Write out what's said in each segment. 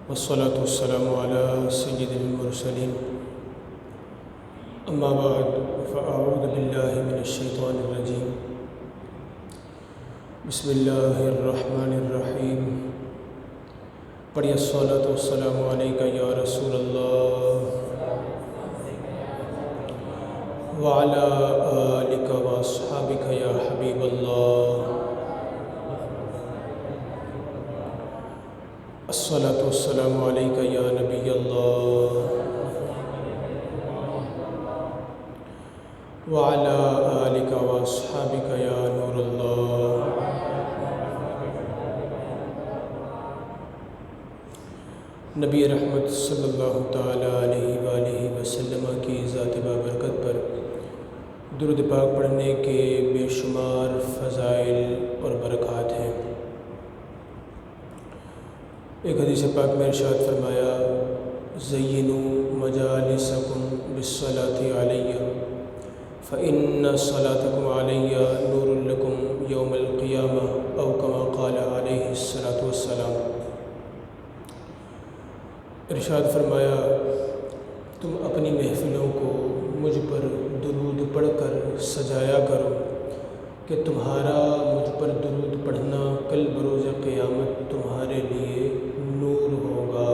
والصلاة والسلام على سيد المرسلين أما بعد فأعوذ بالله من الشيطان الرجيم بسم الله الرحمن الرحيم پڑھیے الصلاة والسلام علیک یا رسول اللہ وعلى آلك وأصحابك يا حبيب الله الصلاة والسلام عليك يا نبي الله وعلى آلك وأصحابك يا نور الله نبی رحمت صلی اللہ تعالیٰ علیہ وآلہ وسلم کی ذات بابرکت پر درود پاک پڑھنے کے بے شمار فضائل اور برکات ہیں۔ ایک حدیث پاک میں ارشاد فرمایا زینوا مجالسکم بالصلاۃ علی فإن صلاتکم علی نور لکم یوم القیامہ او کما قال علیہ الصلاۃ والسلام۔ ارشاد فرمایا تم اپنی محفلوں کو مجھ پر درود پڑھ کر سجایا کرو کہ تمہارا مجھ پر درود پڑھنا کل بروز قیامت تمہارے لیے نور ہوگا۔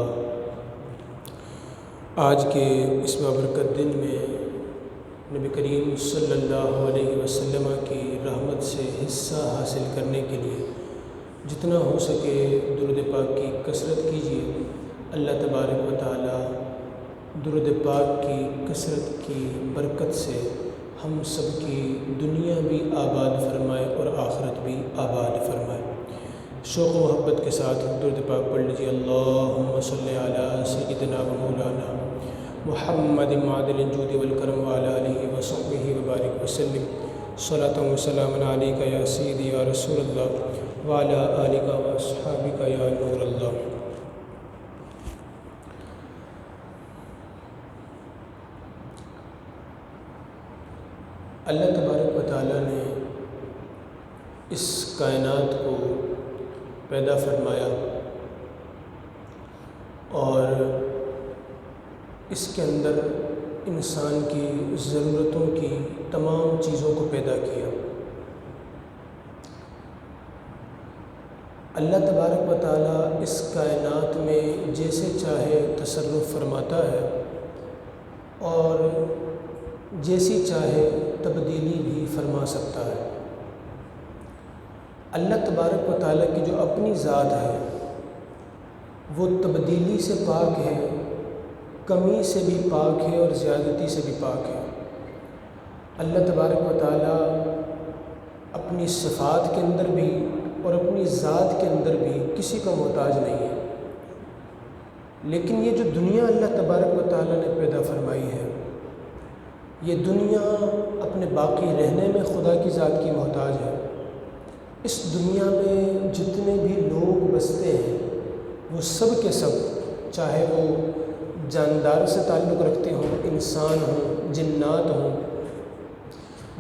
آج کے اس بابرکت دن میں نبی کریم صلی اللہ علیہ وسلم کی رحمت سے حصہ حاصل کرنے کے لیے جتنا ہو سکے درود پاک کی کثرت کیجیے۔ اللہ تبارک و تعالی درود پاک کی کثرت کی برکت سے ہم سب کی دنیا بھی آباد فرمائے اور آخرت بھی آباد فرمائے۔ شوق و محبت کے ساتھ درود پاک پڑھ لیجیے۔ اللہم صلی علی سیدنا و مولانا محمد معدل الجود والکرم وعلی آلہ وصحبہ وبارک وسلم صلاۃ و سلام علیک یا سیدی یا رسول اللہ وعلی آلک واصحابک یا نور اللہ۔ اللہ تبارک و تعالیٰ نے اس کائنات کو پیدا فرمایا اور اس کے اندر انسان کی ضرورتوں کی تمام چیزوں کو پیدا کیا۔ اللہ تبارک و تعالیٰ اس کائنات میں جیسے چاہے تصرف فرماتا ہے اور جیسی چاہے تبدیلی بھی فرما سکتا ہے۔ اللہ تبارک و تعالیٰ کی جو اپنی ذات ہے وہ تبدیلی سے پاک ہے، کمی سے بھی پاک ہے اور زیادتی سے بھی پاک ہے۔ اللہ تبارک و تعالیٰ اپنی صفات کے اندر بھی اور اپنی ذات کے اندر بھی کسی کا محتاج نہیں ہے۔ لیکن یہ جو دنیا اللہ تبارک و تعالیٰ نے پیدا فرمائی ہے، یہ دنیا اپنے باقی رہنے میں خدا کی ذات کی محتاج ہے۔ اس دنیا میں جتنے بھی لوگ بستے ہیں وہ سب کے سب، چاہے وہ جاندار سے تعلق رکھتے ہوں، انسان ہوں، جنات ہوں،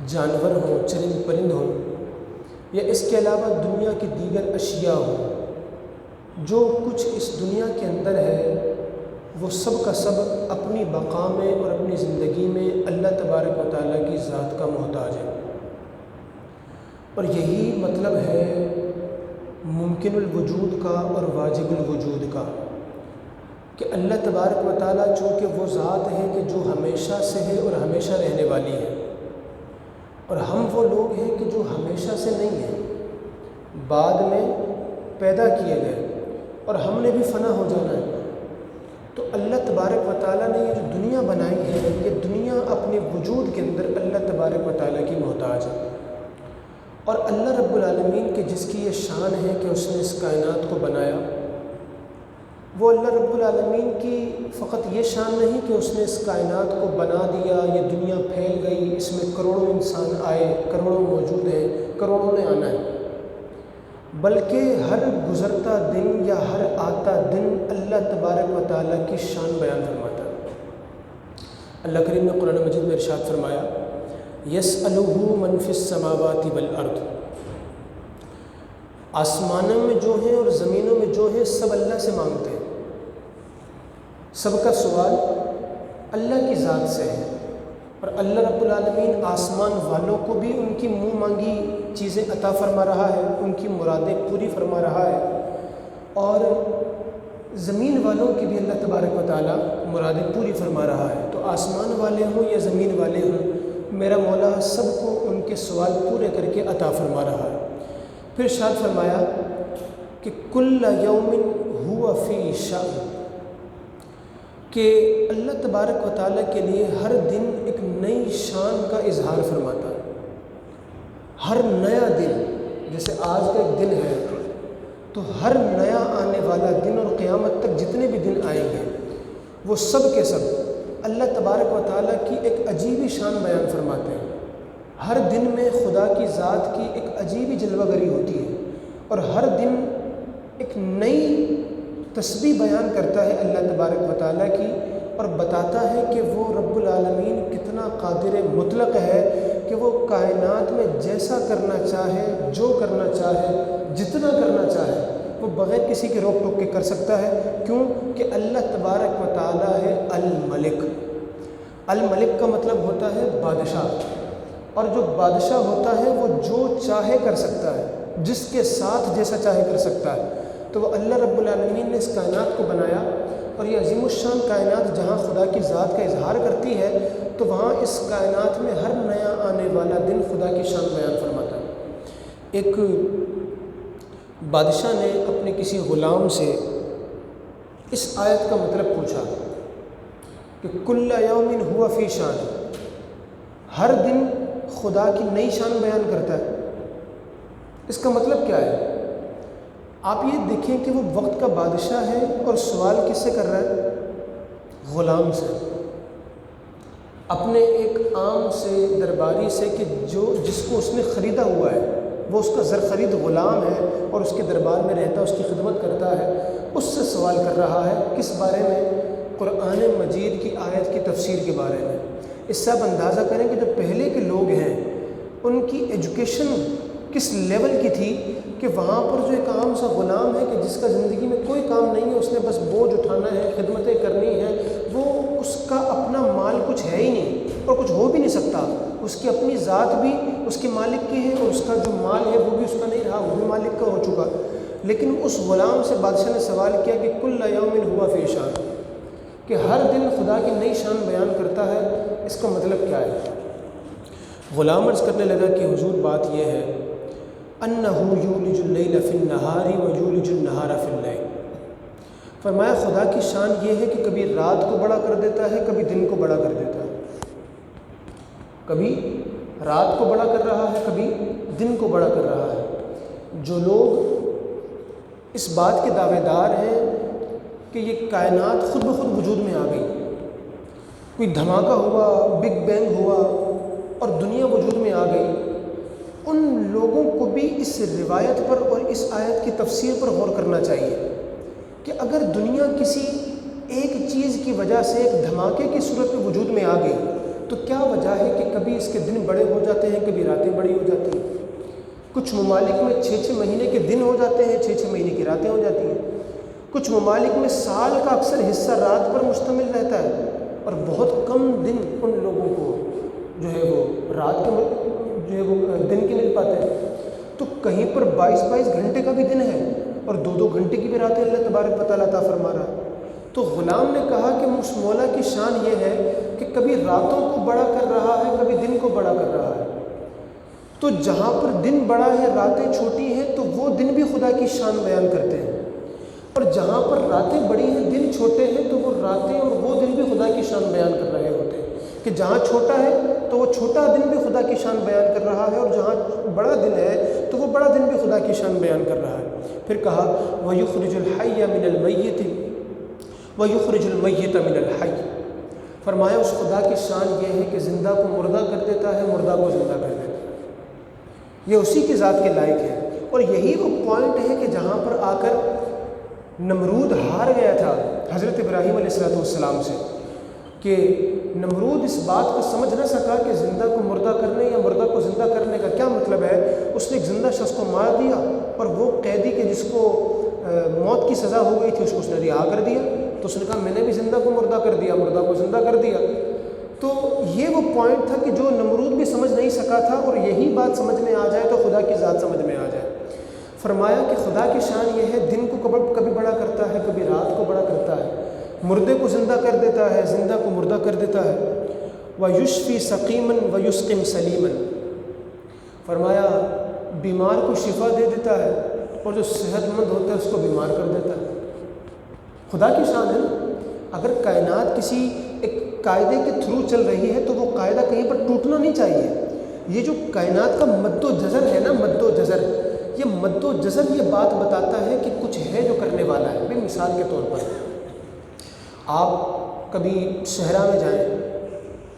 جانور ہوں، چرند پرند ہوں، یا اس کے علاوہ دنیا کی دیگر اشیاء ہوں، جو کچھ اس دنیا کے اندر ہے وہ سب کا سب اپنی بقا میں اور اپنی زندگی میں اللہ تبارک و تعالیٰ کی ذات کا محتاج ہے۔ اور یہی مطلب ہے ممکن الوجود کا اور واجب الوجود کا، کہ اللہ تبارک و تعالیٰ چونکہ وہ ذات ہے کہ جو ہمیشہ سے ہے اور ہمیشہ رہنے والی ہے، اور ہم وہ لوگ ہیں کہ جو ہمیشہ سے نہیں ہیں، بعد میں پیدا کیے گئے اور ہم نے بھی فنا ہو جانا ہے۔ تو اللہ تبارک و تعالیٰ نے یہ جو دنیا بنائی ہے، یہ دنیا اپنے وجود کے اندر اللہ تبارک و تعالیٰ کی محتاج ہے۔ اور اللہ رب العالمین کے جس کی یہ شان ہے کہ اس نے اس کائنات کو بنایا، وہ اللہ رب العالمین کی فقط یہ شان نہیں کہ اس نے اس کائنات کو بنا دیا، یہ دنیا پھیل گئی، اس میں کروڑوں انسان آئے، کروڑوں موجود ہیں، کروڑوں نے آنا ہے، بلکہ ہر گزرتا دن یا ہر آتا دن اللہ تبارک و تعالیٰ کی شان بیان فرماتا ہے۔ اللہ کریم نے قرآن مجید میں ارشاد فرمایا یسألہ من فی السماوات والارض، آسمانوں میں جو ہیں اور زمینوں میں جو ہیں سب اللہ سے مانگتے ہیں۔ سب کا سوال اللہ کی ذات سے ہے، اور اللہ رب العالمین آسمان والوں کو بھی ان کی منہ مانگی چیزیں عطا فرما رہا ہے، ان کی مرادیں پوری فرما رہا ہے، اور زمین والوں کی بھی اللہ تبارک و تعالیٰ مرادیں پوری فرما رہا ہے۔ تو آسمان والے ہوں یا زمین والے ہوں، میرا مولا سب کو ان کے سوال پورے کر کے عطا فرما رہا ہے۔ پھر ارشاد فرمایا کہ کل یوم ہوا فی شأن، کہ اللہ تبارک و تعالیٰ کے لیے ہر دن ایک نئی شان کا اظہار فرماتا ہے۔ ہر نیا دن، جیسے آج کا ایک دن ہے، تو ہر نیا آنے والا دن اور قیامت تک جتنے بھی دن آئیں گے وہ سب کے سب اللہ تبارک و تعالیٰ کی ایک عجیب ہی شان بیان فرماتے ہیں۔ ہر دن میں خدا کی ذات کی ایک عجیب ہی جلوہ گری ہوتی ہے، اور ہر دن ایک نئی تسبیح بیان کرتا ہے اللہ تبارک و تعالیٰ کی، اور بتاتا ہے کہ وہ رب العالمین کتنا قادر مطلق ہے کہ وہ کائنات میں جیسا کرنا چاہے، جو کرنا چاہے، جتنا کرنا چاہے، وہ بغیر کسی کے روک ٹوک کے کر سکتا ہے۔ کیوں کہ اللہ تبارک و تعالیٰ ہے الملک۔ الملک کا مطلب ہوتا ہے بادشاہ، اور جو بادشاہ ہوتا ہے وہ جو چاہے کر سکتا ہے، جس کے ساتھ جیسا چاہے کر سکتا ہے۔ تو وہ اللہ رب العالمین نے اس کائنات کو بنایا، اور یہ عظیم الشان کائنات جہاں خدا کی ذات کا اظہار کرتی ہے، تو وہاں اس کائنات میں ہر نیا آنے والا دن خدا کی شان بیان فرماتا ہے۔ ایک بادشاہ نے اپنے کسی غلام سے اس آیت کا مطلب پوچھا کہ کل یوم ہوا فی شان، ہر دن خدا کی نئی شان بیان کرتا ہے، اس کا مطلب کیا ہے؟ آپ یہ دیکھیں کہ وہ وقت کا بادشاہ ہے، اور سوال کس سے کر رہا ہے؟ غلام سے، اپنے ایک عام سے درباری سے، کہ جس کو اس نے خریدا ہوا ہے، وہ اس کا زرخرید غلام ہے اور اس کے دربار میں رہتا ہے، اس کی خدمت کرتا ہے، اس سے سوال کر رہا ہے۔ کس بارے میں؟ قرآن مجید کی آیت کی تفسیر کے بارے میں۔ اس سے آپ اندازہ کریں کہ جو پہلے کے لوگ ہیں ان کی ایجوکیشن کس لیول کی تھی، کہ وہاں پر جو ایک عام سا غلام ہے کہ جس کا زندگی میں کوئی کام نہیں ہے، اس نے بس بوجھ اٹھانا ہے، خدمتیں کرنی ہیں، وہ اس کا اپنا مال کچھ ہے ہی نہیں اور کچھ ہو بھی نہیں سکتا، اس کی اپنی ذات بھی اس کے مالک کی ہے، اور اس کا جو مال ہے وہ بھی اس کا نہیں رہا، وہ بھی مالک کا ہو چکا۔ لیکن اس غلام سے بادشاہ نے سوال کیا کہ کل یوم ہوا فی شان، کہ ہر دن خدا کی نئی شان بیان کرتا ہے، اس کا مطلب کیا ہے؟ غلام عرض کرنے لگا کہ حضور بات یہ ہے انہ یولج اللیل فی النہار ویولج النہار فی اللیل، فرمایا خدا کی شان یہ ہے کہ کبھی رات کو بڑا کر دیتا ہے، کبھی دن کو بڑا کر دیتا ہے، کبھی رات کو بڑا کر رہا ہے، کبھی دن کو بڑا کر رہا ہے۔ جو لوگ اس بات کے دعوے دار ہیں کہ یہ کائنات خود بخود وجود میں آ گئی، کوئی دھماکہ ہوا، بگ بینگ ہوا اور دنیا وجود میں آ گئی، ان لوگوں کو بھی اس روایت پر اور اس آیت کی تفسیر پر غور کرنا چاہیے کہ اگر دنیا کسی ایک چیز کی وجہ سے ایک دھماکے کی صورت میں وجود میں آ گئی، تو کیا وجہ ہے کہ کبھی اس کے دن بڑے ہو جاتے ہیں، کبھی راتیں بڑی ہو جاتی ہیں۔ کچھ ممالک میں 6 مہینے کے دن ہو جاتے ہیں، 6 مہینے کی راتیں ہو جاتی ہیں۔ کچھ ممالک میں سال کا اکثر حصہ رات پر مشتمل رہتا ہے، اور بہت کم دن ان لوگوں کو جو ہے وہ رات کے جو ہے وہ دن کے مل پاتے ہیں۔ تو کہیں پر 22 گھنٹے کا بھی دن ہے اور 2 گھنٹے کی بھی راتیں اللہ تبارک و تعالیٰ عطا فرما رہا ہے۔ تو غلام نے کہا کہ اس مولا کی شان یہ ہے کہ کبھی راتوں کو بڑا کر رہا ہے، کبھی دن کو بڑا کر رہا ہے۔ تو جہاں پر دن بڑا ہے، راتیں چھوٹی ہیں، تو وہ دن بھی خدا کی شان بیان کرتے ہیں، اور جہاں پر راتیں بڑی ہیں، دن چھوٹے ہیں، تو وہ راتیں اور وہ دن بھی خدا کی شان بیان کر رہے ہوتے ہیں، کہ جہاں چھوٹا ہے تو وہ چھوٹا دن بھی خدا کی شان بیان کر رہا ہے، اور جہاں بڑا دن ہے تو وہ بڑا دن بھی خدا کی شان بیان کر رہا ہے۔ پھر کہا وَيُخْرِجُ الْحَيَّ مِنَ الْمَيِّتِ وَيُخْرِجُ الْمَيِّتَ مِنَ الْحَيِّ، فرمایا اس خدا کی شان یہ ہے کہ زندہ کو مردہ کر دیتا ہے، مردہ کو زندہ کر دیتا ہے، یہ اسی کی ذات کے لائق ہے۔ اور یہی وہ پوائنٹ ہے کہ جہاں پر آ کر نمرود ہار گیا تھا حضرت ابراہیم علیہ السلام سے، کہ نمرود اس بات کو سمجھ نہ سکا کہ زندہ کو مردہ کرنے یا مردہ کو زندہ کرنے کا کیا مطلب ہے۔ اس نے ایک زندہ شخص کو مار دیا، اور وہ قیدی کے جس کو موت کی سزا ہو گئی تھی اس کو اس نے رہا کر دیا، تو اس نے کہا میں نے بھی زندہ کو مردہ کر دیا، مردہ کو زندہ کر دیا۔ تو یہ وہ پوائنٹ تھا کہ جو نمرود بھی سمجھ نہیں سکا تھا، اور یہی بات سمجھ میں آ جائے تو خدا کی ذات سمجھ میں آ جائے۔ فرمایا کہ خدا کی شان یہ ہے، دن کو کبھی بڑا کرتا ہے، کبھی رات کو بڑا کرتا ہے، مردے کو زندہ کر دیتا ہے، زندہ کو مردہ کر دیتا ہے۔ وَيُشْفِي سَقِيمًا وَيُسْقِمْ سَلِيمًا، فرمایا بیمار کو شفا دے دیتا ہے، اور جو صحت مند ہوتا ہے اس کو بیمار کر دیتا ہے۔ خدا کی شان ہے نا۔ اگر کائنات کسی ایک قاعدے کے تھرو چل رہی ہے تو وہ قاعدہ کہیں پر ٹوٹنا نہیں چاہیے۔ یہ جو کائنات کا مد و جزر ہے نا، مد و جزر، یہ مد و جزر یہ بات بتاتا ہے کہ کچھ ہے جو کرنے والا ہے۔ بے مثال کے طور پر آپ کبھی صحرا میں جائیں،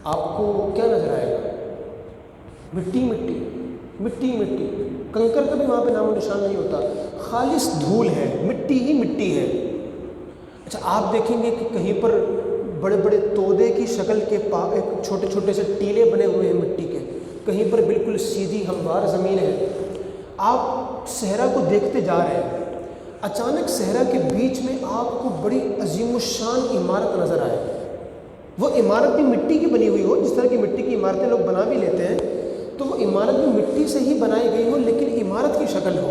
آپ کو کیا نظر آئے گا؟ مٹی مٹی مٹی مٹی، کنکر کا بھی وہاں پہ نام و نشان نہیں ہوتا، خالص دھول ہے، مٹی ہی مٹی ہے۔ اچھا، آپ دیکھیں گے کہ کہیں پر بڑے بڑے تودے کی شکل کے چھوٹے چھوٹے سے ٹیلے بنے ہوئے ہیں مٹی کے، کہیں پر بالکل سیدھی ہموار زمین ہے۔ آپ صحرا کو دیکھتے جا رہے ہیں، اچانک صحرا کے بیچ میں آپ کو بڑی عظیم الشان عمارت نظر آئے۔ وہ عمارت بھی مٹی کی بنی ہوئی ہو، جس طرح کی مٹی کی عمارتیں لوگ بنا بھی لیتے ہیں، تو وہ عمارت بھی مٹی سے ہی بنائی گئی ہو، لیکن عمارت کی شکل ہو،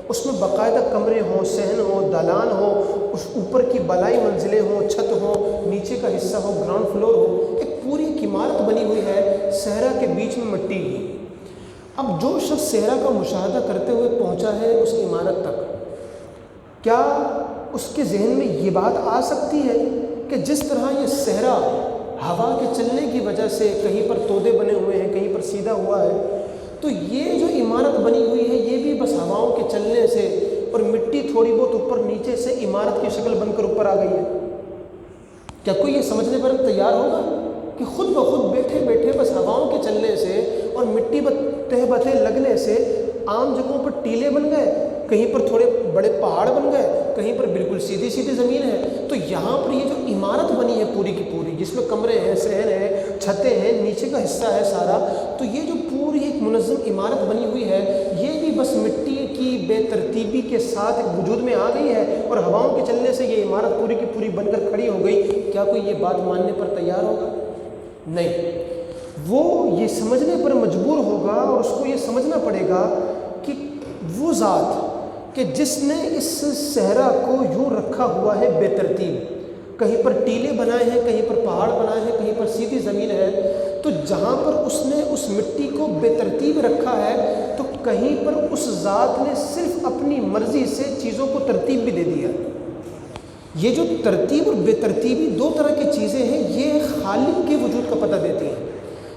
اس میں باقاعدہ کمرے ہوں، صحن ہوں، دالان ہوں، اس اوپر کی بالائی منزلیں ہوں، چھت ہوں، نیچے کا حصہ ہو، گراؤنڈ فلور ہو، ایک پوری ایک عمارت بنی ہوئی ہے صحرا کے بیچ میں مٹی کی۔ اب جو شخص صحرا کا مشاہدہ کرتے ہوئے پہنچا ہے اس عمارت تک، کیا اس کے ذہن میں یہ بات آ سکتی ہے کہ جس طرح یہ صحرا ہوا کے چلنے کی وجہ سے کہیں پر تودے بنے ہوئے ہیں، کہیں پر سیدھا ہوا ہے، تو یہ جو عمارت بنی ہوئی ہے یہ بھی بس ہواؤں کے چلنے سے اور مٹی تھوڑی بہت اوپر نیچے سے عمارت کی شکل بن کر اوپر آ گئی ہے؟ کیا کوئی یہ سمجھنے پر تیار ہوگا کہ خود بخود بیٹھے بیٹھے بس ہواؤں کے چلنے سے اور مٹی تہ بتہ لگنے سے عام جگہوں پر ٹیلے بن گئے، کہیں پر تھوڑے بڑے پہاڑ بن گئے، کہیں پر بالکل سیدھی سیدھی زمین ہے؟ تو یہاں پر یہ جو عمارت بنی ہے پوری کی پوری، جس میں کمرے ہیں، صحن ہیں، چھتیں ہیں، نیچے کا حصہ ہے سارا، تو یہ جو پوری ایک منظم عمارت بنی ہوئی ہے یہ بھی بس مٹی کی بے ترتیبی کے ساتھ ایک وجود میں آ گئی ہے، اور ہواؤں کے چلنے سے یہ عمارت پوری کی پوری بن کر کھڑی ہو گئی۔ کیا کوئی یہ بات ماننے پر تیار ہوگا؟ نہیں، وہ یہ سمجھنے پر مجبور ہوگا، اور اس کو یہ سمجھنا پڑے گا کہ وہ ذات کہ جس نے اس صحرا کو یوں رکھا ہوا ہے بے ترتیب، کہیں پر ٹیلے بنائے ہیں، کہیں پر پہاڑ بنائے ہیں، کہیں پر سیدھی زمین ہے، تو جہاں پر اس نے اس مٹی کو بے ترتیب رکھا ہے تو کہیں پر اس ذات نے صرف اپنی مرضی سے چیزوں کو ترتیب بھی دے دیا۔ یہ جو ترتیب اور بے ترتیبی دو طرح کی چیزیں ہیں، یہ خالق کے وجود کا پتہ دیتی ہیں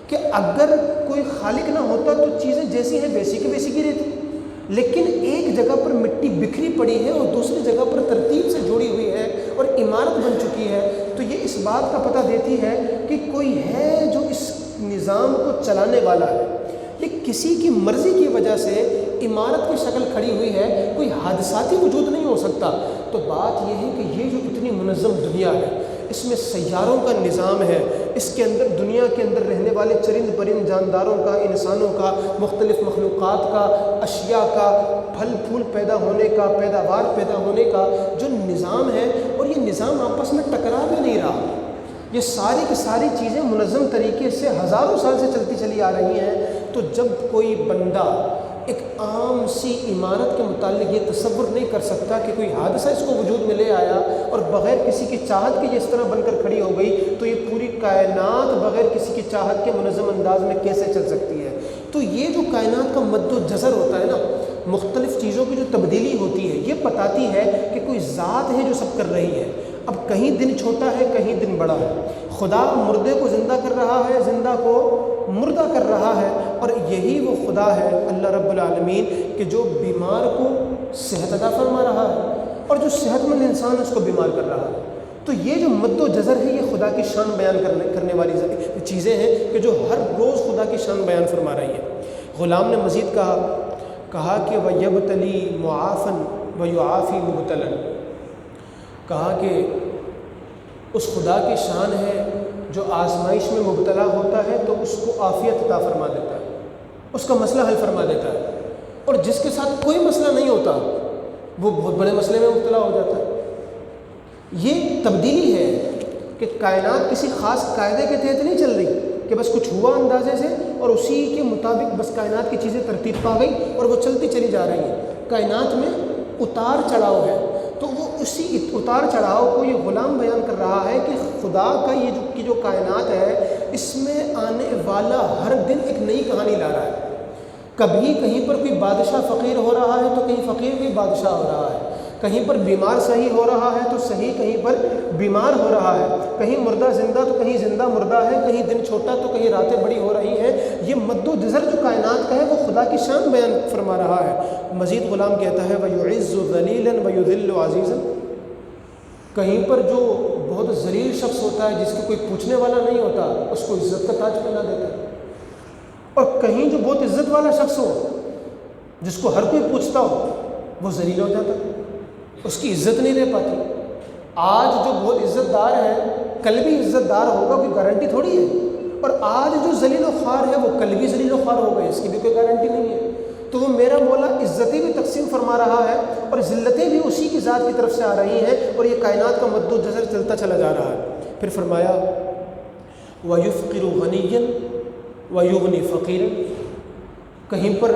کہ اگر کوئی خالق نہ ہوتا تو چیزیں جیسی ہیں ویسی کی ویسی کی رہتی، لیکن ایک جگہ پر مٹی بکھری پڑی ہے اور دوسری جگہ پر ترتیب سے جڑی ہوئی ہے اور عمارت بن چکی ہے، تو یہ اس بات کا پتہ دیتی ہے کہ کوئی ہے جو اس نظام کو چلانے والا ہے۔ یہ کسی کی مرضی کی وجہ سے عمارت کی شکل کھڑی ہوئی ہے، کوئی حادثاتی وجود نہیں ہو سکتا۔ تو بات یہ ہے کہ یہ جو اتنی منظم دنیا ہے، اس میں سیاروں کا نظام ہے، اس کے اندر دنیا کے اندر رہنے والے چرند پرند جانداروں کا، انسانوں کا، مختلف مخلوقات کا، اشیاء کا، پھل پھول پیدا ہونے کا، پیداوار پیدا ہونے کا جو نظام ہے، اور یہ نظام آپس میں ٹکرا بھی نہیں رہا۔ یہ ساری کی ساری چیزیں منظم طریقے سے ہزاروں سال سے چلتی چلی آ رہی ہیں۔ تو جب کوئی بندہ ایک عام سی عمارت کے متعلق یہ تصور نہیں کر سکتا کہ کوئی حادثہ اس کو وجود میں لے آیا اور بغیر کسی کی چاہت کے یہ اس طرح بن کر کھڑی ہو گئی، تو یہ پوری کائنات بغیر کسی کی چاہت کے منظم انداز میں کیسے چل سکتی ہے؟ تو یہ جو کائنات کا مد و جزر ہوتا ہے نا، مختلف چیزوں کی جو تبدیلی ہوتی ہے، یہ بتاتی ہے کہ کوئی ذات ہے جو سب کر رہی ہے۔ اب کہیں دن چھوٹا ہے، کہیں دن بڑا ہے، خدا مردے کو زندہ کر رہا ہے، زندہ کو مردہ کر رہا ہے، اور یہی وہ خدا ہے اللہ رب العالمین کہ جو بیمار کو صحت عطا فرما رہا ہے اور جو صحت مند انسان ہے اس کو بیمار کر رہا ہے۔ تو یہ جو مد و جزر ہے یہ خدا کی شان بیان کرنے والی چیزیں ہیں کہ جو ہر روز خدا کی شان بیان فرما رہی ہے۔ غلام نے مزید کہا کہ وَيَبْتَلِي مُعَافًا وَيُعَافِي مُبْتَلًا، کہا کہ اس خدا کی شان ہے جو آزمائش میں مبتلا ہوتا ہے تو اس کو عافیت عطا فرما دیتا ہے، اس کا مسئلہ حل فرما دیتا ہے، اور جس کے ساتھ کوئی مسئلہ نہیں ہوتا وہ بہت بڑے مسئلے میں مبتلا ہو جاتا ہے۔ یہ تبدیلی ہے کہ کائنات کسی خاص قاعدے کے تحت نہیں چل رہی کہ بس کچھ ہوا اندازے سے اور اسی کے مطابق بس کائنات کی چیزیں ترتیب پا گئی اور وہ چلتی چلی جا رہی ہیں۔ کائنات میں اتار چڑھاؤ ہے، تو وہ اسی اتار چڑھاؤ کو یہ غلام بیان کر رہا ہے کہ خدا کا یہ جو کائنات ہے اس میں آنے والا ہر دن ایک نئی کہانی لا رہا ہے۔ کبھی کہیں پر کوئی بادشاہ فقیر ہو رہا ہے تو کہیں فقیر کوئی بادشاہ ہو رہا ہے، کہیں پر بیمار صحیح ہو رہا ہے تو صحیح کہیں پر بیمار ہو رہا ہے، کہیں مردہ زندہ تو کہیں زندہ مردہ ہے، کہیں دن چھوٹا تو کہیں راتیں بڑی ہو رہی ہیں۔ یہ مد و جزر جو کائنات کا ہے وہ خدا کی شان بیان فرما رہا ہے۔ مزید غلام کہتا ہے وَيُعِزُّ ذَلِيلًا وَيُذِلُّ عَزِيزًا، کہیں پر جو بہت ذلیل شخص ہوتا ہے جس کے کوئی پوچھنے والا نہیں ہوتا اس کو عزت کا تاج پہنا دیتا ہے، اور کہیں جو بہت عزت والا شخص ہو جس کو ہر کوئی پوچھتا ہو وہ ذلیل ہو جاتا ہے، اس کی عزت نہیں رہ پاتی۔ آج جو بہت عزت دار ہے کل بھی عزت دار ہوگا، کوئی گارنٹی تھوڑی ہے، اور آج جو ذلیل و خوار ہے وہ کل بھی ذلیل و خوار ہوگا، اس کی بھی کوئی گارنٹی نہیں ہے۔ تو وہ میرا مولا عزتیں بھی تقسیم فرما رہا ہے اور ذلتیں بھی اسی کی ذات کی طرف سے آ رہی ہیں، اور یہ کائنات کا مد و جزر چلتا چلا جا رہا ہے۔ پھر فرمایا وَيُفْقِرُ غَنِيًّا وَيُغْنِي فَقِيرًا، کہیں پر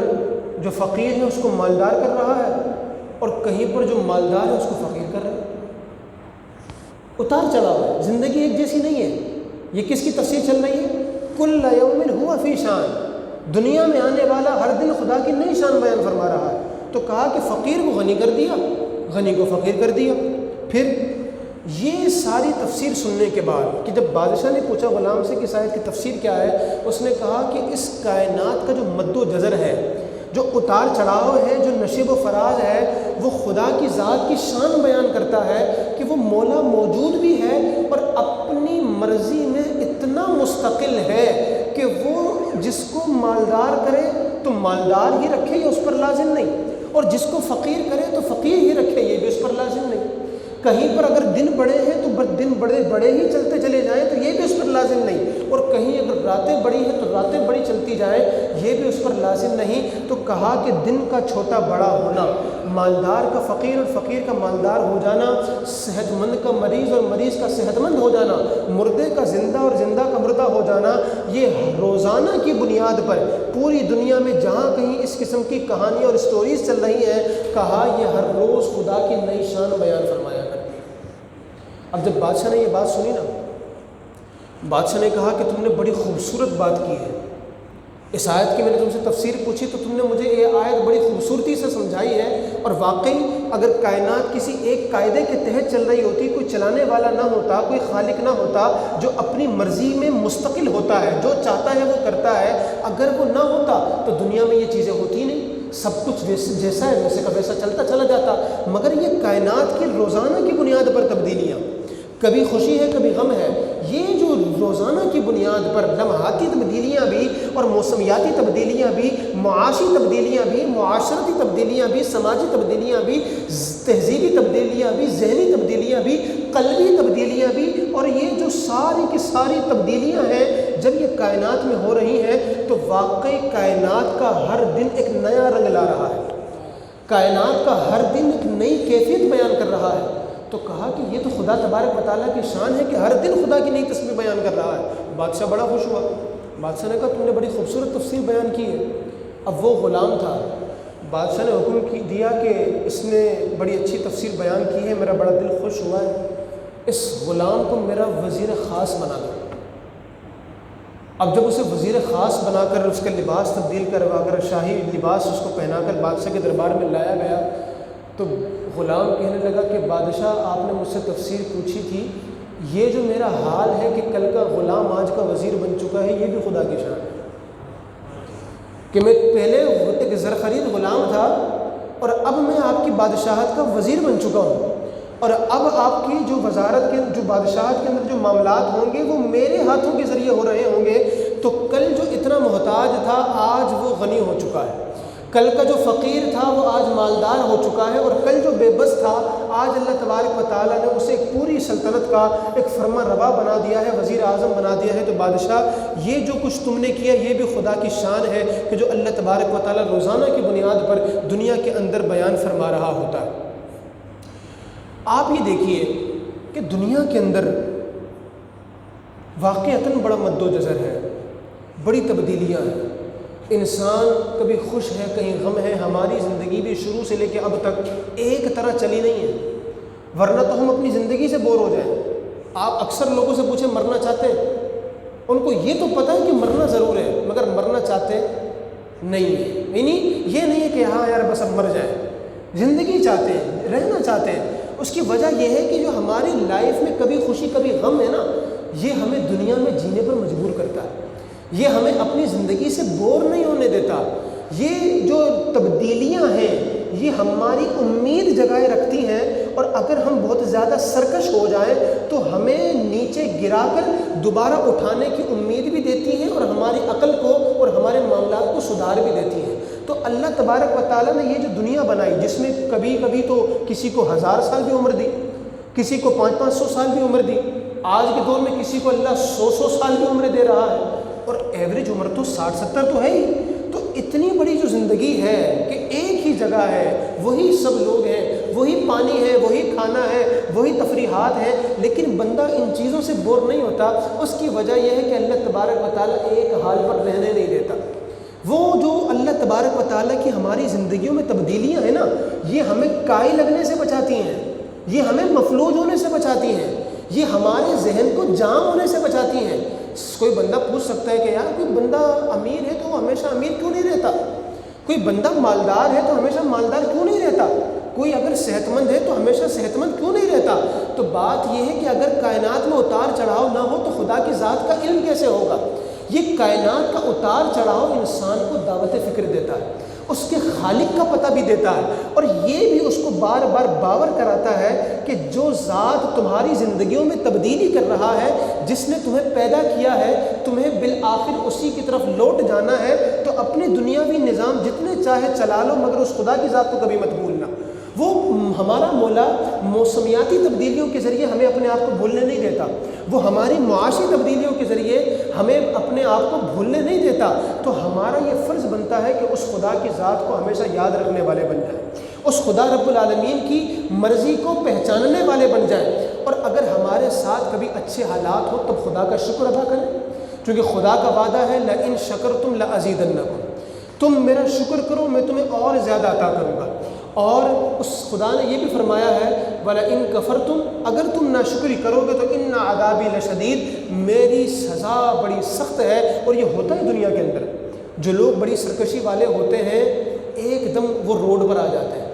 جو فقیر ہے اس کو مالدار کر رہا ہے اور کہیں پر جو مالدار ہے اس کو فقیر کر رہا ہے۔ اتار چڑھاؤ ہے، زندگی ایک جیسی نہیں ہے۔ یہ کس کی تفسیر چل رہی ہے؟ کل یوم ہوا فی شان، دنیا میں آنے والا ہر دن خدا کی نئی شان بیان فرما رہا ہے۔ تو کہا کہ فقیر کو غنی کر دیا، غنی کو فقیر کر دیا۔ پھر یہ ساری تفسیر سننے کے بعد کہ جب بادشاہ نے پوچھا غلام سے کہ اس آیت کی تفسیر کیا ہے، اس نے کہا کہ اس کائنات کا جو مد و جزر ہے، جو اتار چڑھاؤ ہے، جو نشیب و فراز ہے، وہ خدا کی ذات کی شان بیان کرتا ہے کہ وہ مولا موجود بھی ہے اور اپنی مرضی میں اتنا مستقل ہے کہ وہ جس کو مالدار کرے تو مالدار ہی رکھے، یہ اس پر لازم نہیں، اور جس کو فقیر کرے تو فقیر ہی رکھے، یہ بھی اس پر لازم نہیں۔ کہیں پر اگر دن بڑے ہیں تو دن بڑے ہی چلتے چلے جائیں تو یہ بھی اس پر لازم نہیں، اور کہیں اگر راتیں بڑی ہیں تو راتیں بڑی چلتی جائیں، یہ بھی اس پر لازم نہیں۔ تو کہا کہ دن کا چھوٹا بڑا ہونا، مالدار کا فقیر اور فقیر کا مالدار ہو جانا، صحت مند کا مریض اور مریض کا صحت مند ہو جانا، مردے کا زندہ اور زندہ کا مردہ ہو جانا، یہ روزانہ کی بنیاد پر پوری دنیا میں جہاں کہیں اس قسم کی کہانیاں اور سٹوریز چل رہی ہیں، کہا یہ ہر روز خدا کی نئی شان بیان فرمایا کرتی ہے۔ اب جب بادشاہ نے یہ بات سنی نا، بادشاہ نے کہا کہ تم نے بڑی خوبصورت بات کی ہے، اس آیت کی میں نے تم سے تفسیر پوچھی تو تم نے مجھے یہ آیت بڑی خوبصورتی سے سمجھائی ہے، اور واقعی اگر کائنات کسی ایک قاعدے کے تحت چل رہی ہوتی، کوئی چلانے والا نہ ہوتا، کوئی خالق نہ ہوتا جو اپنی مرضی میں مستقل ہوتا ہے، جو چاہتا ہے وہ کرتا ہے، اگر وہ نہ ہوتا تو دنیا میں یہ چیزیں ہوتی نہیں، سب کچھ جیسا ہے ویسے کا ویسا چلتا چلا جاتا۔ مگر یہ کائنات کی روزانہ کی بنیاد پر تبدیلیاں، کبھی خوشی ہے کبھی غم ہے، یہ جو روزانہ کی بنیاد پر لمحاتی تبدیلیاں بھی اور موسمیاتی تبدیلیاں بھی، معاشی تبدیلیاں بھی، معاشرتی تبدیلیاں بھی، سماجی تبدیلیاں بھی، تہذیبی تبدیلیاں بھی، ذہنی تبدیلیاں بھی، قلبی تبدیلیاں بھی، اور یہ جو ساری کی ساری تبدیلیاں ہیں جب یہ کائنات میں ہو رہی ہیں تو واقعی کائنات کا ہر دن ایک نیا رنگ لا رہا ہے، کائنات کا ہر دن ایک نئی کیفیت بیان کر رہا ہے۔ تو کہا کہ یہ تو خدا تبارک و تعالیٰ کی شان ہے کہ ہر دن خدا کی نئی تصویر بیان کر رہا ہے۔ بادشاہ بڑا خوش ہوا، بادشاہ نے کہا تم نے بڑی خوبصورت تفسیر بیان کی ہے۔ اب وہ غلام تھا، بادشاہ نے حکم دیا کہ اس نے بڑی اچھی تفسیر بیان کی ہے، میرا بڑا دل خوش ہوا ہے، اس غلام کو میرا وزیر خاص بنا دو۔ اب جب اسے وزیر خاص بنا کر اس کا لباس تبدیل کروا کر شاہی لباس اس کو پہنا کر بادشاہ کے دربار میں لایا گیا تو غلام کہنے لگا کہ بادشاہ آپ نے مجھ سے تفسیر پوچھی تھی، یہ جو میرا حال ہے کہ کل کا غلام آج کا وزیر بن چکا ہے، یہ بھی خدا کی شان ہے کہ میں پہلے ایک زرخرید غلام تھا اور اب میں آپ کی بادشاہت کا وزیر بن چکا ہوں، اور اب آپ کی جو وزارت کے جو بادشاہت کے اندر جو معاملات ہوں گے وہ میرے ہاتھوں کے ذریعے ہو رہے ہوں گے۔ تو کل جو اتنا محتاج تھا آج وہ غنی ہو چکا ہے، کل کا جو فقیر تھا وہ آج مالدار ہو چکا ہے، اور کل جو بے بس تھا آج اللہ تبارک و تعالیٰ نے اسے ایک پوری سلطنت کا ایک فرما روا بنا دیا ہے، وزیر اعظم بنا دیا ہے۔ تو بادشاہ یہ جو کچھ تم نے کیا یہ بھی خدا کی شان ہے کہ جو اللہ تبارک و تعالیٰ روزانہ کی بنیاد پر دنیا کے اندر بیان فرما رہا ہوتا ہے۔ آپ یہ دیکھیے کہ دنیا کے اندر واقعتاً بڑا مد و جزر ہے، بڑی تبدیلیاں ہیں، انسان کبھی خوش ہے کہیں غم ہے، ہماری زندگی بھی شروع سے لے کے اب تک ایک طرح چلی نہیں ہے، ورنہ تو ہم اپنی زندگی سے بور ہو جائیں۔ آپ اکثر لوگوں سے پوچھیں مرنا چاہتے ہیں، ان کو یہ تو پتہ ہے کہ مرنا ضرور ہے مگر مرنا چاہتے نہیں ہیں، یعنی یہ نہیں ہے کہ ہاں یار بس اب مر جائیں، زندگی چاہتے ہیں، رہنا چاہتے ہیں۔ اس کی وجہ یہ ہے کہ جو ہماری لائف میں کبھی خوشی کبھی غم ہے نا، یہ ہمیں دنیا میں جینے پر مجبور کرتا ہے، یہ ہمیں اپنی زندگی سے بور نہیں ہونے دیتا۔ یہ جو تبدیلیاں ہیں یہ ہماری امید جگائے رکھتی ہیں، اور اگر ہم بہت زیادہ سرکش ہو جائیں تو ہمیں نیچے گرا کر دوبارہ اٹھانے کی امید بھی دیتی ہیں، اور ہماری عقل کو اور ہمارے معاملات کو سدھار بھی دیتی ہیں۔ تو اللہ تبارک و تعالیٰ نے یہ جو دنیا بنائی، جس میں کبھی کبھی تو کسی کو 1000 سال بھی عمر دی، کسی کو 500-500 سال بھی عمر دی، آج کے دور میں کسی کو اللہ 100 سال بھی عمر دے رہا ہے، اور ایوریج عمر تو 60-70 تو ہے ہی۔ تو اتنی بڑی جو زندگی ہے کہ ایک ہی جگہ ہے، وہی سب لوگ ہیں، وہی پانی ہے، وہی کھانا ہے، وہی تفریحات ہیں، لیکن بندہ ان چیزوں سے بور نہیں ہوتا۔ اس کی وجہ یہ ہے کہ اللہ تبارک و تعالیٰ ایک حال پر رہنے نہیں دیتا۔ وہ جو اللہ تبارک و تعالیٰ کی ہماری زندگیوں میں تبدیلیاں ہیں نا، یہ ہمیں کائی لگنے سے بچاتی ہیں، یہ ہمیں مفلوج ہونے سے بچاتی ہیں، یہ ہمارے ذہن کو جام ہونے سے بچاتی ہیں۔ کوئی بندہ پوچھ سکتا ہے کہ یار کوئی بندہ امیر ہے تو وہ ہمیشہ امیر کیوں نہیں رہتا، کوئی بندہ مالدار ہے تو ہمیشہ مالدار کیوں نہیں رہتا، کوئی اگر صحت مند ہے تو ہمیشہ صحت مند کیوں نہیں رہتا؟ تو بات یہ ہے کہ اگر کائنات میں اتار چڑھاؤ نہ ہو تو خدا کی ذات کا علم کیسے ہوگا؟ یہ کائنات کا اتار چڑھاؤ انسان کو دعوت فکر دیتا ہے، اس کے خالق کا پتہ بھی دیتا ہے، اور یہ بھی اس کو بار بار باور کراتا ہے کہ جو ذات تمہاری زندگیوں میں تبدیلی کر رہا ہے، جس نے تمہیں پیدا کیا ہے، تمہیں بالآخر اسی کی طرف لوٹ جانا ہے، تو اپنے دنیاوی نظام جتنے چاہے چلا لو مگر اس خدا کی ذات کو کبھی مت بھولنا۔ وہ ہمارا مولا موسمیاتی تبدیلیوں کے ذریعے ہمیں اپنے آپ کو بھولنے نہیں دیتا، وہ ہماری معاشی تبدیلیوں کے ذریعے ہمیں اپنے آپ کو بھولنے نہیں دیتا۔ تو ہمارا یہ فرض بنتا ہے کہ اس خدا کی ذات کو ہمیشہ یاد رکھنے والے بن جائیں، اس خدا رب العالمین کی مرضی کو پہچاننے والے بن جائیں، اور اگر ہمارے ساتھ کبھی اچھے حالات ہو تب خدا کا شکر ادا کریں، کیونکہ خدا کا وعدہ ہے لَإِن شَكَرْتُمْ لَأَزِيدَنَّكُمْ، تم میرا شکر کرو میں تمہیں اور زیادہ عطا کروں گا۔ اور اس خدا نے یہ بھی فرمایا ہے وَلَئِن كَفَرْتُمْ، اگر تم ناشکری کرو گے تو إِنَّ عَذَابِي لَشَدِيدٌ، میری سزا بڑی سخت ہے۔ اور یہ ہوتا ہے دنیا کے اندر، جو لوگ بڑی سرکشی والے ہوتے ہیں ایک دم وہ روڈ پر آ جاتے ہیں،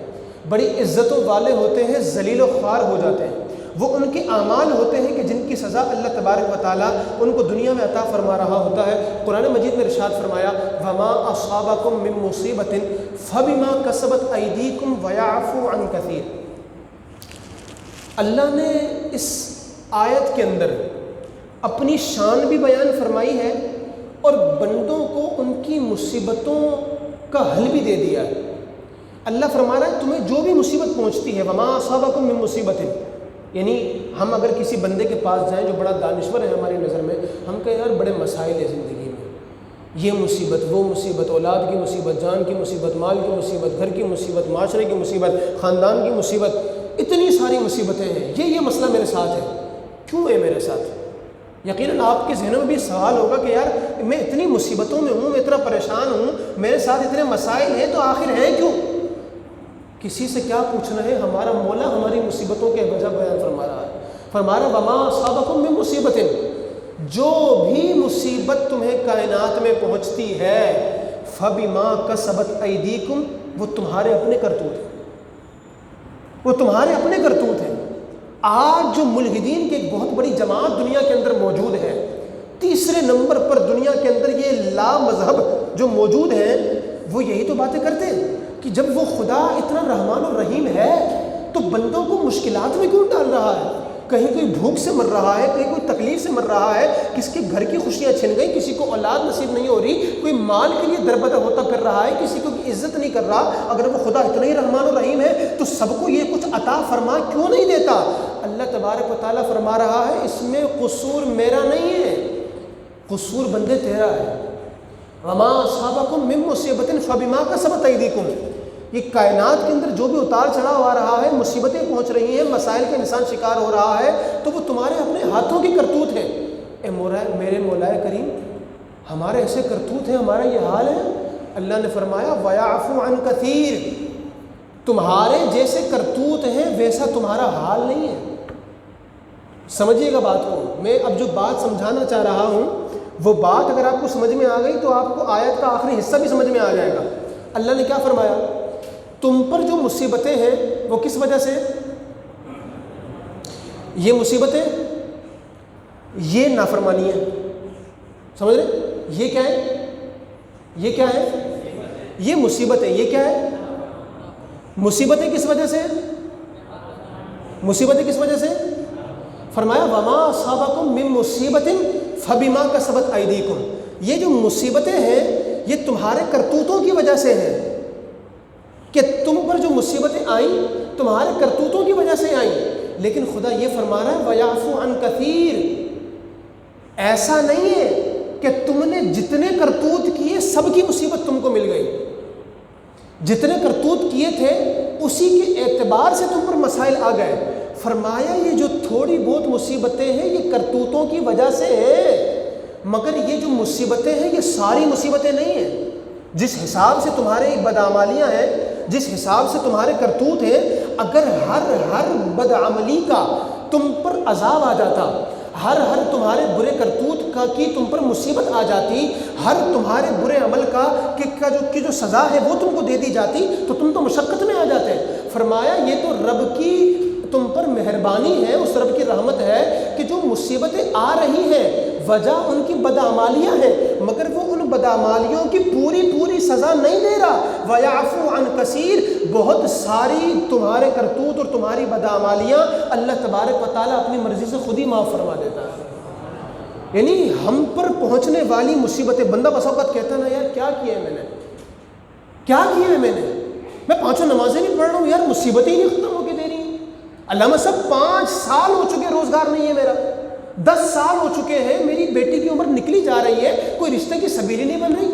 بڑی عزتوں والے ہوتے ہیں ذلیل و خوار ہو جاتے ہیں، وہ ان کے اعمال ہوتے ہیں کہ جن کی سزا اللہ تبارک و تعالیٰ ان کو دنیا میں عطا فرما رہا ہوتا ہے۔ قرآن مجید میں ارشاد فرمایا وَمَا أَصَابَكُم مِّن مُّصِيبَةٍ فَبِمَا كَسَبَتْ أَيْدِيكُمْ وَيَعْفُو عَن كَثِيرٍ۔ اللہ نے اس آیت کے اندر اپنی شان بھی بیان فرمائی ہے، اور بندوں کو ان کی مصیبتوں کا حل بھی دے دیا ہے۔ اللہ فرما رہا ہے تمہیں جو بھی مصیبت پہنچتی ہے وَمَا أَصَابَكُم مِّن مُّصِيبَةٍ، یعنی ہم اگر کسی بندے کے پاس جائیں جو بڑا دانشور ہے ہماری نظر میں، ہم کہیں یار بڑے مسائل ہیں زندگی میں، یہ مصیبت وہ مصیبت، اولاد کی مصیبت، جان کی مصیبت، مال کی مصیبت، گھر کی مصیبت، معاشرے کی مصیبت، خاندان کی مصیبت، اتنی ساری مصیبتیں ہیں، یہ مسئلہ میرے ساتھ ہے، کیوں ہے میرے ساتھ؟ یقیناً آپ کے ذہنوں میں بھی سوال ہوگا کہ یار میں اتنی مصیبتوں میں ہوں، میں اتنا پریشان ہوں، میرے ساتھ اتنے مسائل ہیں تو آخر ہیں کیوں؟ کسی سے کیا پوچھنا ہے، ہمارا مولا ہماری مصیبتوں کے وجہ بیان فرما رہا ہے، فرما رہا وَمَا أَصَابَكُم مِّن مُّصِيبَةٍ، جو بھی مصیبت تمہیں کائنات میں پہنچتی ہے فَبِمَا كَسَبَتْ أَيْدِيكُمْ، وہ تمہارے اپنے کرتوت ہیں، وہ تمہارے اپنے کرتوت ہیں۔ آج جو ملحدین کی ایک بہت بڑی جماعت دنیا کے اندر موجود ہے، تیسرے نمبر پر دنیا کے اندر یہ لا مذہب جو موجود ہیں، وہ یہی تو باتیں کرتے ہیں کہ جب وہ خدا اتنا رحمان اور رحیم ہے تو بندوں کو مشکلات میں کیوں ڈال رہا ہے؟ کہیں کوئی بھوک سے مر رہا ہے، کہیں کوئی تکلیف سے مر رہا ہے، کس کے گھر کی خوشیاں چھن گئی، کسی کو اولاد نصیب نہیں ہو رہی، کوئی مال کے لیے دربدر ہوتا کر رہا ہے، کسی کو عزت نہیں کر رہا۔ اگر وہ خدا اتنا ہی رحمان و رحیم ہے تو سب کو یہ کچھ عطا فرما کیوں نہیں دیتا؟ اللہ تبارک و تعالیٰ فرما رہا ہے اس میں قصور میرا نہیں ہے، قصور بندے تیرا ہے۔ وَمَا أَصَابَكُم مِّن مُّصِيبَةٍ فَبِمَا كَسَبَتْ أَيْدِيكُمْ، یہ کائنات کے اندر جو بھی اتار چڑھاؤ آ رہا ہے، مصیبتیں پہنچ رہی ہیں، مسائل کے انسان شکار ہو رہا ہے، تو وہ تمہارے اپنے ہاتھوں کی کرتوت ہے۔ اے میرے مولا کریم، ہمارے ایسے کرتوت ہیں، ہمارا یہ حال ہے۔ اللہ نے فرمایا وَيَعْفُ عَنْ كَثِيرٍ، تمہارے جیسے کرتوت ہیں ویسا تمہارا حال نہیں ہے۔ سمجھیے گا بات کو، میں اب جو بات سمجھانا چاہ رہا ہوں وہ بات اگر آپ کو سمجھ میں آ گئی تو آپ کو آیت کا آخری حصہ بھی سمجھ میں آ جائے گا۔ اللہ نے کیا فرمایا؟ تم پر جو مصیبتیں ہیں وہ کس وجہ سے؟ یہ مصیبتیں، یہ نافرمانی ہے، سمجھ رہے؟ یہ کیا ہے؟ یہ کیا ہے؟ یہ مصیبت ہے۔ یہ کیا ہے؟ مصیبتیں کس وجہ سے؟ مصیبتیں کس وجہ سے؟ فرمایا وَمَا أَصَابَكُم مِّن مُّصِيبَةٍ فَبِمَا كَسَبَتْ أَيْدِيكُمْ، یہ جو مصیبتیں ہیں یہ تمہارے کرتوتوں کی وجہ سے ہیں، کہ تم پر جو مصیبتیں آئیں تمہارے کرتوتوں کی وجہ سے آئیں۔ لیکن خدا یہ فرما رہا ہے وَيَعْفُ عَنْ كَثِيرٍ، ایسا نہیں ہے کہ تم نے جتنے کرتوت کیے سب کی مصیبت تم کو مل گئی۔ جتنے کرتوت کیے تھے اسی کے اعتبار سے تم پر مسائل آ گئے۔ فرمایا یہ جو تھوڑی بہت مصیبتیں ہیں یہ کرتوتوں کی وجہ سے ہیں، مگر یہ جو مصیبتیں ہیں یہ ساری مصیبتیں نہیں ہیں۔ جس حساب سے تمہارے بدعمالیاں ہیں، جس حساب سے تمہارے کرتوت ہیں، اگر ہر بدعملی کا تم پر عذاب آ جاتا، ہر تمہارے برے کرتوت کا کی تم پر مصیبت آ جاتی، ہر تمہارے برے عمل کی جو سزا ہے وہ تم کو دے دی جاتی، تو تم تو مشقت میں آ جاتے۔ فرمایا یہ تو رب کی تم پر مہربانی ہے، اس رب کی رحمت ہے کہ جو مصیبتیں آ رہی ہیں وجہ ان کی بدعمالیاں ہیں، مگر وہ ان بدعمالیوں کی پوری سزا نہیں دے رہا۔ وَيَعْفُو عَنْ كَثِيرٍ، بہت ساری تمہارے کرتوت اور تمہاری بدعمالیاں اللہ تبارک و تعالیٰ اپنی مرضی سے خود ہی معاف فرما دیتا ہے۔ یعنی ہم پر پہنچنے والی مصیبتیں، بندہ بس اوقات کہتا نا یار کیا کیا ہے میں نے، کیا کیا ہے میں پانچوں نمازیں بھی پڑھ رہا ہوں یار مصیبتیں ہی نہیں ختم ہو کے دے رہی ہیں۔ علامہ صاحب 5 سال ہو چکے روزگار نہیں ہے میرا، 10 سال ہو چکے ہیں میری بیٹی کی عمر نکلی جا رہی ہے، کوئی رشتے کی سبیلی نہیں بن رہی،